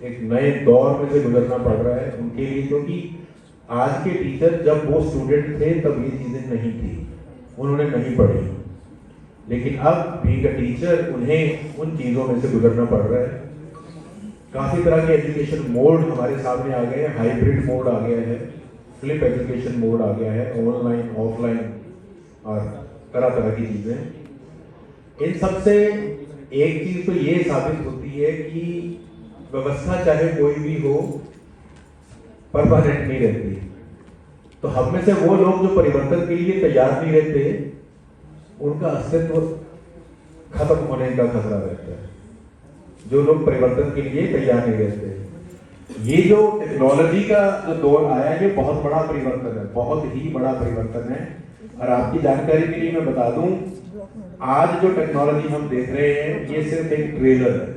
एक नए दौर में से गुजरना पड़ रहा है उनके लिए, क्योंकि आज के टीचर जब वो स्टूडेंट थे तब ये चीज़ें नहीं थी, उन्होंने नहीं पढ़ी, लेकिन अब बीइंग अ टीचर उन्हें उन चीज़ों में से गुजरना पड़ रहा है। काफ़ी तरह के एजुकेशन मोड हमारे सामने आ गए हैं, हाइब्रिड मोड आ गया है, फ्लिप एजुकेशन मोड आ गया है, ऑनलाइन ऑफलाइन और तरह तरह की चीज़ें। इन सब से एक चीज़ तो ये साबित होती है कि व्यवस्था चाहे कोई भी हो परमानेंट नहीं रहती। तो हम में से वो लोग जो परिवर्तन के लिए तैयार नहीं रहते, उनका अस्तित्व खत्म होने का खतरा रहता है। जो लोग परिवर्तन के लिए तैयार नहीं रहते, ये जो टेक्नोलॉजी का जो दौर आया, ये बहुत बड़ा परिवर्तन है, बहुत ही बड़ा परिवर्तन है। और आपकी जानकारी के लिए मैं बता दूं, आज जो टेक्नोलॉजी हम देख रहे हैं ये सिर्फ एक ट्रेलर है।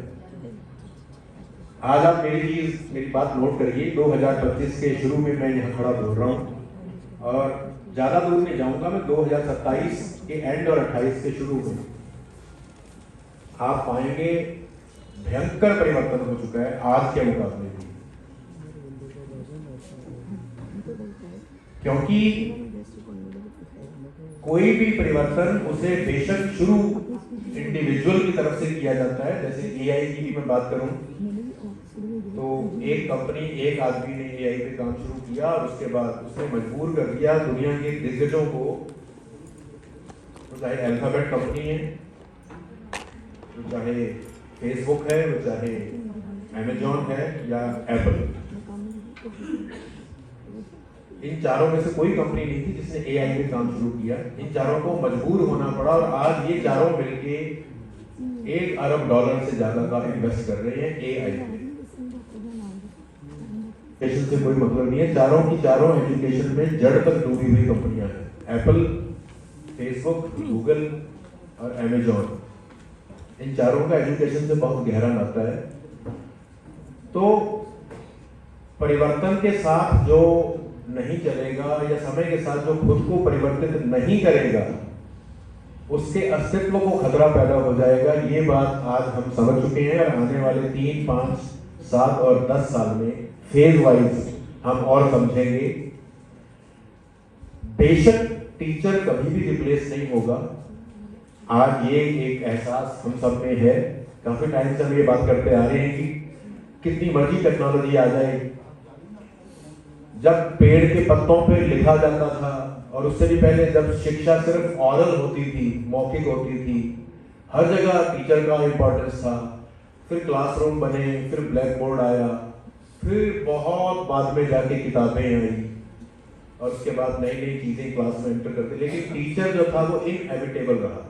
आज आप मेरी बात नोट करिए, 2025 के शुरू में मैं यहाँ खड़ा बोल रहा हूँ और ज्यादा दूर नहीं जाऊंगा मैं, 2027 के एंड और 28 के शुरू में आप पाएंगे भयंकर परिवर्तन हो चुका है आज के मुकाबले भी। क्योंकि कोई भी परिवर्तन उसे बेशक शुरू इंडिविजुअल की तरफ से किया जाता है। जैसे एआई की भी मैं बात करूं तो एक कंपनी, एक आदमी ने एआई पे काम शुरू किया और उसके बाद उसने मजबूर कर दिया दुनिया के दिग्गजों को, तो चाहे अल्फाबेट कंपनी है, तो चाहे फेसबुक है, वो चाहे अमेजॉन है या एप्पल, इन चारों में से कोई कंपनी नहीं थी जिसने एआई पे काम शुरू किया। इन चारों को मजबूर होना पड़ा और आज ये चारों मिलके $1 अरब से ज्यादा का इन्वेस्ट कर रहे हैं एआई पे। एजुकेशन से कोई मतलब नहीं है, चारों की चारों एजुकेशन में जड़ तक डूबी हुई कंपनियां हैं। एप्पल, फेसबुक, गूगल और अमेजॉन, इन चारों का एजुकेशन से बहुत गहरा नाता है। तो परिवर्तन के साथ जो नहीं चलेगा या समय के साथ जो खुद को परिवर्तित नहीं करेगा, उसके अस्तित्व को खतरा पैदा हो जाएगा। ये बात आज हम समझ चुके हैं और आने वाले 3, 5, 7 और 10 साल में फेज वाइज हम और समझेंगे। बेशक टीचर कभी भी रिप्लेस नहीं होगा, आज ये एक एहसास हम सब में है। काफी टाइम से हम ये बात करते आ रहे हैं कि कितनी मर्जी टेक्नोलॉजी आ जाए, जब पेड़ के पत्तों पे लिखा जाता था और उससे भी पहले जब शिक्षा सिर्फ ऑरल होती थी, मौखिक होती थी, हर जगह टीचर का इंपॉर्टेंस था। फिर क्लासरूम बने, फिर ब्लैक बोर्ड आया, फिर बहुत बाद में जाके किताबें आई और उसके बाद नई नई चीजें क्लास में एंटर करते, लेकिन टीचर जो था वो इनएविटेबल रहा,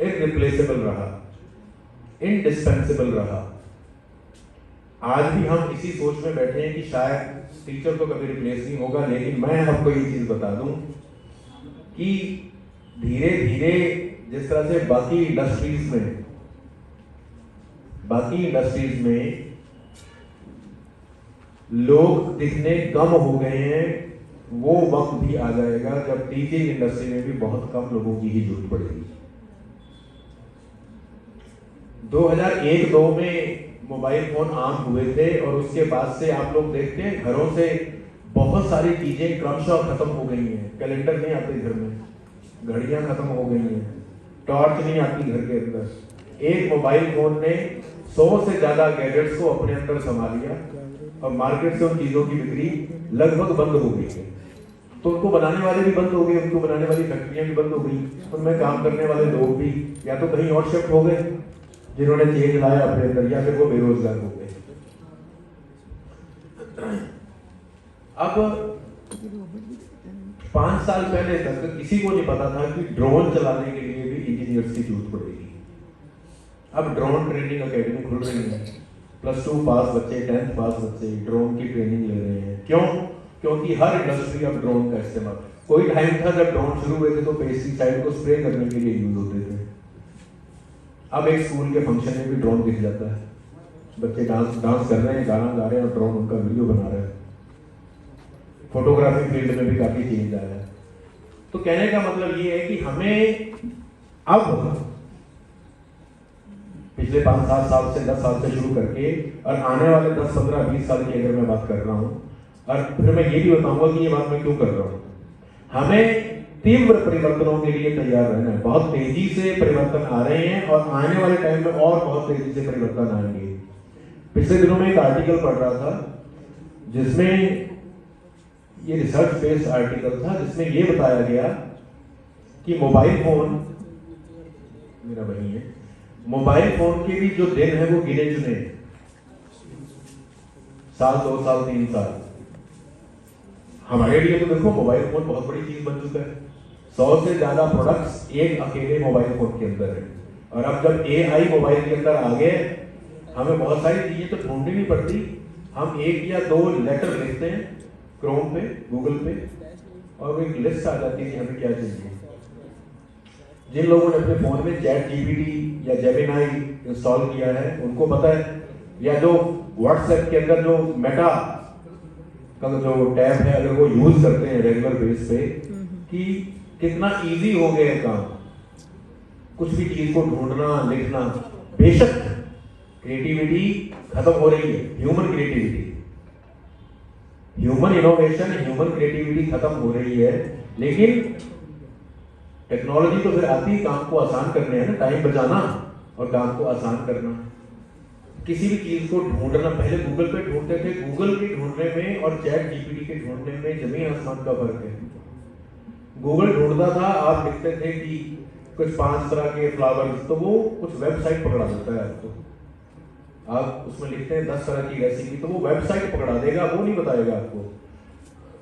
इररिप्लेसेबल रहा, इंडिस्पेंसेबल रहा। आज भी हम इसी सोच में बैठे हैं कि शायद टीचर तो कभी रिप्लेस नहीं होगा, लेकिन मैं आपको ये चीज बता दूं कि धीरे धीरे जिस तरह से बाकी इंडस्ट्रीज में लोग दिखने कम हो गए हैं, वो वक्त भी आ जाएगा जब टीचिंग इंडस्ट्री में भी बहुत कम लोगों की ही जरूरत पड़ेगी। 2001-2 में मोबाइल फोन आम हुए थे और उसके बाद से आप लोग देखते हैं घरों से बहुत सारी चीजें क्रमशः खत्म हो गई हैं। कैलेंडर नहीं आते घर में, घड़ियां खत्म हो गई हैं, टॉर्च नहीं आती घर के अंदर। एक मोबाइल फोन ने 100 से ज्यादा गैजेट्स को अपने अंदर संभाल लिया और मार्केट से उन चीजों की बिक्री लगभग बंद हो गई है। तो उनको बनाने वाले भी बंद हो गए, उनको बनाने वाली फैक्ट्रियां भी बंद हो गई, उनमें काम करने वाले लोग भी या तो कहीं और शिफ्ट हो गए जिन्होंने चेंज लाया अपने अंदर, या फिर वो बेरोजगार हो गए। अब 5 साल पहले तक किसी को नहीं पता था कि ड्रोन चलाने के लिए भी इंजीनियर्स की जरूरत पड़ेगी। अब ड्रोन ट्रेनिंग अकेडमी खुल रही है, +2 पास बच्चे, 10th पास बच्चे ड्रोन की ट्रेनिंग ले रहे हैं। क्यों? क्योंकि हर इंडस्ट्री अब ड्रोन का इस्तेमाल। कोई टाइम था जब ड्रोन शुरू हुए थे तो पेस्टिसाइड को स्प्रे करने के लिए यूज होते थे। अब एक स्कूल के फंक्शन में भी ड्रोन दिख जाता है, बच्चे डांस कर रहे हैं, गाना गा रहे हैं और ड्रोन उनका वीडियो बना रहे हैं। फोटोग्राफी फील्ड में भी काफी चेंज आया है। तो कहने का मतलब ये है कि हमें अब पिछले 5-7 साल से 10 साल से शुरू करके और आने वाले 10, 15, 20 साल की अगर मैं बात कर रहा हूँ, और फिर मैं ये भी बताऊंगा कि ये बात मैं क्यों कर रहा हूँ। हमें तीव्र परिवर्तनों के लिए तैयार रहना है। बहुत तेजी से परिवर्तन आ रहे हैं और आने वाले टाइम में और बहुत तेजी से परिवर्तन आएंगे। पिछले दिनों में एक आर्टिकल पढ़ रहा था जिसमें ये रिसर्च बेस्ड आर्टिकल था, जिसमें ये बताया गया कि मोबाइल फोन, मेरा वही है, मोबाइल फोन के भी जो दिन है वो गिने चुने, साल, 2 साल, 3 साल। हमारे लिए तो देखो मोबाइल फोन बहुत बड़ी चीज बन चुका है। 100 से ज्यादा प्रोडक्ट्स एक अकेले मोबाइल फोन के अंदर है। और अब जब AI मोबाइल के अंदर आ गए, हमें बहुत सारी चीजें तो ढूंढनी नहीं पड़ती। हम 1 या 2 लेटर लिखते हैं क्रोम पे, गूगल पे, और वो एक लिस्ट आ जाती है कि हमें क्या चाहिए। जिन लोगों ने अपने फोन में ChatGPT या जेमिनाई इंस्टॉल किया है उनको पता है, या जो व्हाट्सएप के अंदर जो मेटा का जो टैब है अगर वो यूज करते हैं रेगुलर बेस पे, कि कितना इजी हो गया है काम, कुछ भी चीज को ढूंढना, लिखना। बेशक क्रिएटिविटी खत्म हो रही है, human creativity, human innovation, human creativity खत्म हो रही है, लेकिन टेक्नोलॉजी तो फिर आती है काम को आसान करने, है ना, टाइम बचाना और काम को आसान करना। किसी भी चीज को ढूंढना, पहले गूगल पे ढूंढते थे, गूगल के ढूंढने में और ChatGPT के ढूंढने में जमीन आसमान का फर्क है। गूगल ढूंढता था, आप लिखते थे कि कुछ 5 तरह के फ्लावर्स, तो वो कुछ वेबसाइट पकड़ा देता है आपको। आप उसमें लिखते हैं 10 तरह की रेसिपी, तो वो वेबसाइट पकड़ा देगा, वो नहीं बताएगा आपको।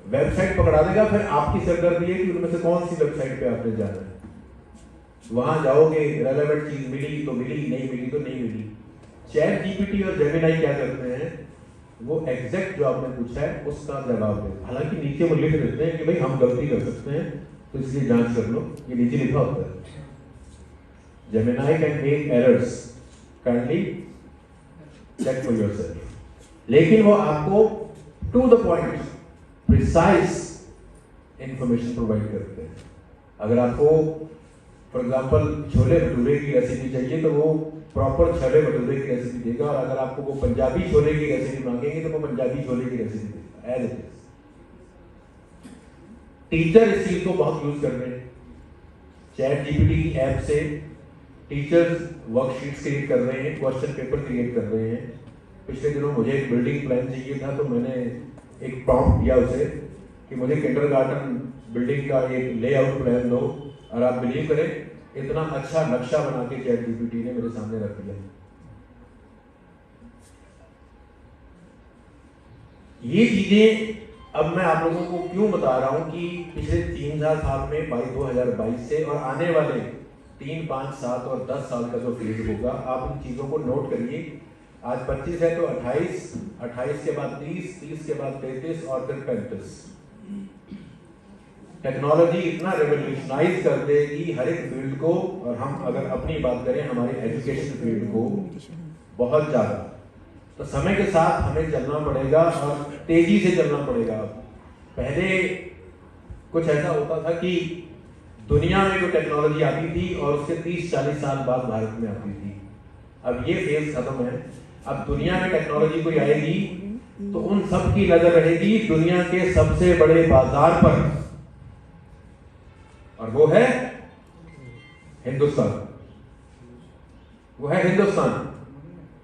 वेबसाइट पकड़ा देगा, फिर आपकी सरदर्दी है कि उनमें से कौन सी वेबसाइट पे आपने जाना है। वहां जाओगे, रेलेवेंट चीज मिली तो मिली, नहीं मिली तो नहीं मिली। ChatGPT और जेमिनाई क्या करते हैं, वो एग्जैक्ट जो आपने पूछा है उसका जवाब दे। हालांकि नीचे वो लिख देते हैं कि भाई हम गलती कर सकते हैं, तो इसलिए जांच कर लो, ये नीचे लिखा होता है। Gemini can make errors, kindly check for yourself. लेकिन वो आपको to the point precise information provide करते हैं। अगर आपको फॉर एग्जांपल छोले भटूरे की रेसिपी चाहिए तो वो प्रॉपर छोले भटूरे की रेसिपी देगा, और अगर आपको वो पंजाबी छोले की रेसिपी मांगेंगे तो वो पंजाबी छोले की रेसिपी देगा, एज इट इज। टीचर इस चीज को बहुत यूज कर रहे हैं। ChatGPT की ऐप से टीचर्स वर्कशीट्स क्रिएट कर रहे हैं, क्वेश्चन पेपर क्रिएट कर रहे हैं। पिछले दिनों मुझे एक बिल्डिंग प्लान चाहिए था, तो मैंने एक प्रॉम्प्ट दिया उसे कि मुझे किंडरगार्टन बिल्डिंग का एक लेआउट प्लान दो, और आप बिलीव करें इतना अच्छा नक्शा बना के ChatGPT ने मेरे सामने रख दिया। ये चीजें अब मैं आप लोगों को क्यों बता रहा हूं कि पिछले 3-4 साल में 2022 से और आने वाले 3, 5, 7 और 10 साल का जो फेज होगा, आप इन चीजों को नोट करिए। आज 25 है तो 28, 28 के बाद 30, 30 के बाद 33 और फिर 35। टेक्नोलॉजी इतना रेवोल्यूशनाइज कर देगी हर एक फील्ड को, और हम अगर अपनी बात करें हमारे एजुकेशन फील्ड को, बहुत ज्यादा। तो समय के साथ हमें चलना पड़ेगा और तेजी से चलना पड़ेगा। पहले कुछ ऐसा होता था कि दुनिया में कोई टेक्नोलॉजी आती थी और उसके 30-40 साल बाद भारत में आती थी। अब ये फेज खत्म है। अब दुनिया में टेक्नोलॉजी कोई आएगी तो उन सब की नजर रहेगी दुनिया के सबसे बड़े बाजार पर, और वो है हिंदुस्तान। वो है हिंदुस्तान।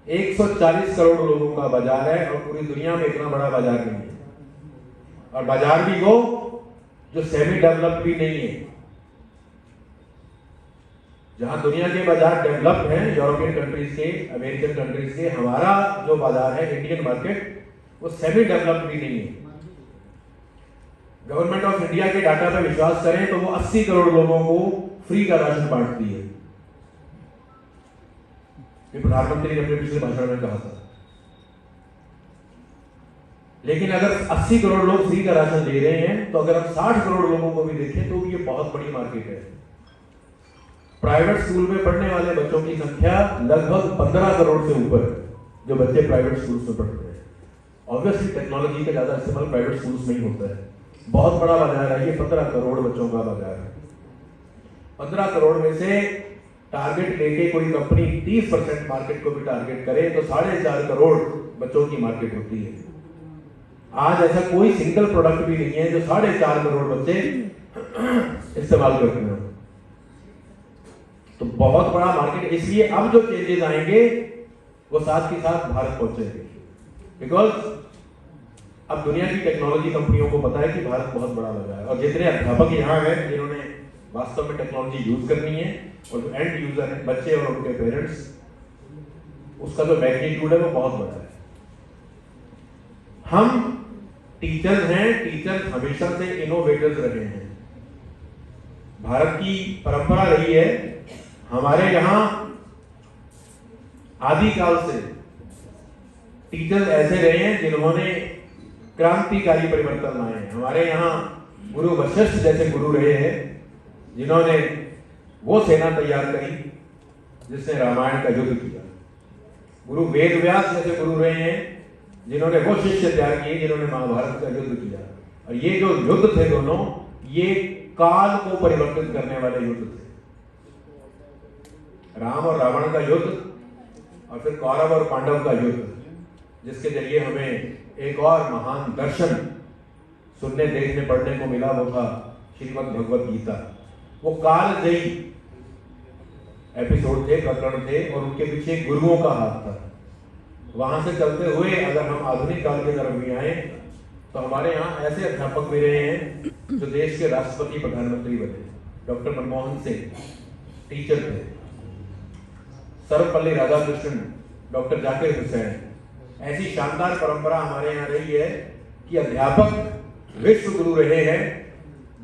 140 करोड़ लोगों का बाजार है और पूरी दुनिया में इतना बड़ा बाजार नहीं है, और बाजार भी वो जो सेमी डेवलप्ड भी नहीं है। जहां दुनिया के बाजार डेवलप्ड हैं, यूरोपियन कंट्रीज के, अमेरिकन कंट्रीज के, हमारा जो बाजार है इंडियन मार्केट, वो सेमी डेवलप्ड भी नहीं है। गवर्नमेंट ऑफ इंडिया के डाटा पर विश्वास करें तो वो 80 करोड़ लोगों को फ्री का राशन बांटती है। ये प्रधानमंत्री ने अपने पिछले भाषण में कहा था। लेकिन अगर 80 करोड़ लोग फ्री का राशन ले रहे हैं, तो अगर हम 60 करोड़ लोगों को भी देखें तो ये बहुत बड़ी मार्केट है। प्राइवेट स्कूल में पढ़ने वाले बच्चों की संख्या लगभग 15 करोड़ से ऊपर है, जो बच्चे प्राइवेट स्कूल्स में पढ़ते हैं। ऑब्वियसली टेक्नोलॉजी का ज्यादा इस्तेमाल प्राइवेट स्कूल्स में ही होता है। बहुत बड़ा बाजार है ये, 15 करोड़ बच्चों का बाजार है। 15 करोड़ में से टारगेट लेके कोई कंपनी 30% मार्केट को भी टारगेट करे तो 4.5 करोड़ बच्चों की मार्केट होती है। आज ऐसा कोई सिंगल प्रोडक्ट भी नहीं है जो 4.5 करोड़ बच्चे इस्तेमाल करते हैं। तो बहुत बड़ा मार्केट, इसलिए अब जो चेंजेस आएंगे वो साथ के साथ भारत पहुंचेंगे। बिकॉज अब दुनिया की टेक्नोलॉजी कंपनियों को पता है कि भारत बहुत बड़ा लगा है, और जितने अध्यापक यहाँ हैं जिन्होंने वास्तव में टेक्नोलॉजी यूज करनी है, और जो एंड यूजर है बच्चे और उनके पेरेंट्स, उसका जो मैग्नीट्यूड है वो बहुत बड़ा है। हम टीचर्स हैं, टीचर्स हमेशा से इनोवेटर्स रहे हैं। भारत की परंपरा रही है, हमारे यहां आदिकाल से टीचर्स ऐसे रहे हैं जिन्होंने क्रांतिकारी परिवर्तन लाए हैं। हमारे यहाँ गुरु वशिष्ठ जैसे गुरु रहे हैं जिन्होंने वो सेना तैयार करी जिसने रामायण का युद्ध किया। गुरु वेद व्यास जैसे गुरु रहे हैं जिन्होंने वो शिष्य तैयार किए जिन्होंने महाभारत का युद्ध किया। और ये जो युद्ध थे दोनों, ये काल को परिवर्तित करने वाले युद्ध थे। राम और रावण का युद्ध, और फिर कौरव और पांडव का युद्ध, जिसके जरिए हमें एक और महान दर्शन सुनने, देखने, पढ़ने को मिला, वो था श्रीमद् भगवत गीता। वो कालजयी एपिसोड थे, प्रकरण थे, और उनके पीछे गुरुओं का हाथ था। वहां से चलते हुए अगर हम आधुनिक काल की तरफ भी आए तो हमारे यहाँ ऐसे अध्यापक भी रहे हैं जो देश के राष्ट्रपति, प्रधानमंत्री बने। डॉक्टर मनमोहन सिंह टीचर थे, सर्वपल्ली राधाकृष्णन, डॉक्टर जाकिर हुसैन। ऐसी शानदार परंपरा हमारे यहाँ रही है कि अध्यापक विश्व गुरु रहे हैं।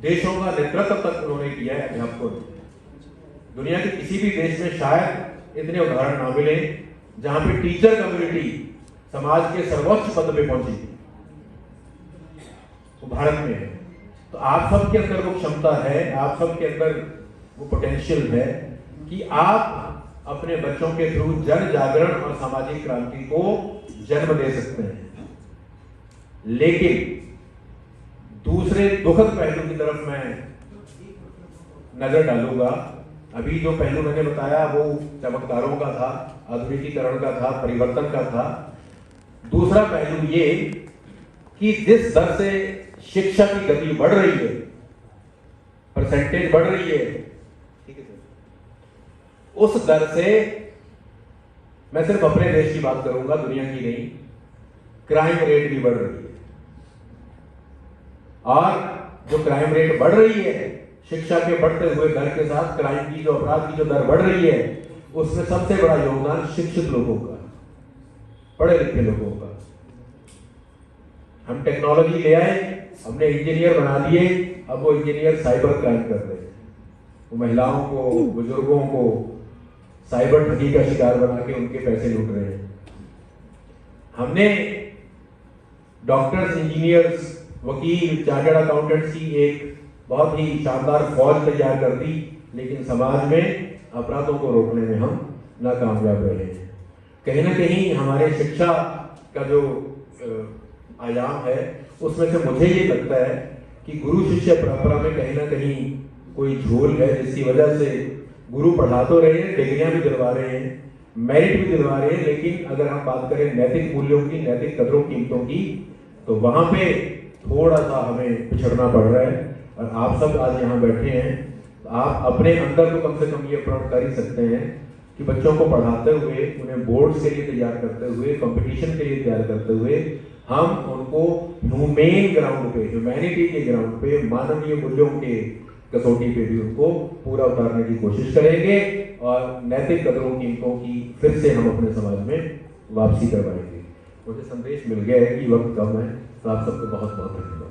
देशों का नेतृत्व तक उन्होंने किया है अध्यापकों ने। दुनिया के किसी भी देश में शायद इतने उदाहरण ना मिले जहां पे टीचर कम्युनिटी समाज के सर्वोच्च पद पे पहुंची, तो भारत में है। तो आप सबके अंदर वो क्षमता है, आप सबके अंदर वो पोटेंशियल है कि आप अपने बच्चों के थ्रू जन जागरण और सामाजिक क्रांति को जन्म दे सकते हैं। लेकिन दूसरे दुखद पहलू की तरफ मैं नजर डालूंगा। अभी जो पहलू मैंने बताया वो चमत्कारों का था, आधुनिकीकरण का था, परिवर्तन का था। दूसरा पहलू ये कि जिस दर से शिक्षा की गति बढ़ रही है, परसेंटेज बढ़ रही है, ठीक है, उस दर से, मैं सिर्फ अपने देश की बात करूंगा, दुनिया की नहीं, क्राइम रेट भी बढ़ रही है। और जो क्राइम रेट बढ़ रही है, शिक्षा के बढ़ते हुए दर के साथ क्राइम की, जो अपराध की जो दर बढ़ रही है, उसमें सबसे बड़ा योगदान शिक्षित लोगों का, पढ़े लिखे लोगों का। हम टेक्नोलॉजी ले आए, हमने इंजीनियर बना दिए, अब वो इंजीनियर साइबर क्राइम कर रहे हैं। वो महिलाओं को, बुजुर्गों को साइबर ठगी का शिकार बना के उनके पैसे लूट रहे हैं। हमने डॉक्टर्स, इंजीनियर्स, वकील, चार्टर्ड अकाउंटेंट्स की एक बहुत ही शानदार फौज तैयार कर दी, लेकिन समाज में अपराधों को रोकने में हम नाकामयाब रहे हैं। कहीं ना कहीं हमारे शिक्षा का जो आयाम है, उसमें से मुझे ये लगता है कि गुरु शिष्य परंपरा में कहीं ना कहीं कोई झोल है, जिसकी वजह से गुरु पढ़ा तो रहे हैं, डिग्रियां भी दिलवा रहे हैं, मेरिट भी दिलवा रहे हैं, लेकिन अगर हम बात करें नैतिक मूल्यों की, नैतिक कदरों कीमतों की, तो वहां पे थोड़ा सा हमें पिछड़ना पड़ रहा है। और आप सब आज यहाँ बैठे हैं, तो आप अपने अंदर तो कम से कम ये प्रण कर ही सकते हैं कि बच्चों को पढ़ाते हुए, उन्हें बोर्ड्स के लिए तैयार करते हुए, कंपटीशन के लिए तैयार करते हुए, हम उनको ह्यूमेन ग्राउंड पे, ह्यूमैनिटी के ग्राउंड पे, मानवीय मूल्यों के कसौटी पे भी उनको पूरा उतारने की कोशिश करेंगे, और नैतिक कदरों कीमतों की फिर से हम अपने समाज में वापसी करवाएंगे। मुझे संदेश मिल गया है कि वक्त कम है, तो आप सबको बहुत बहुत धन्यवाद।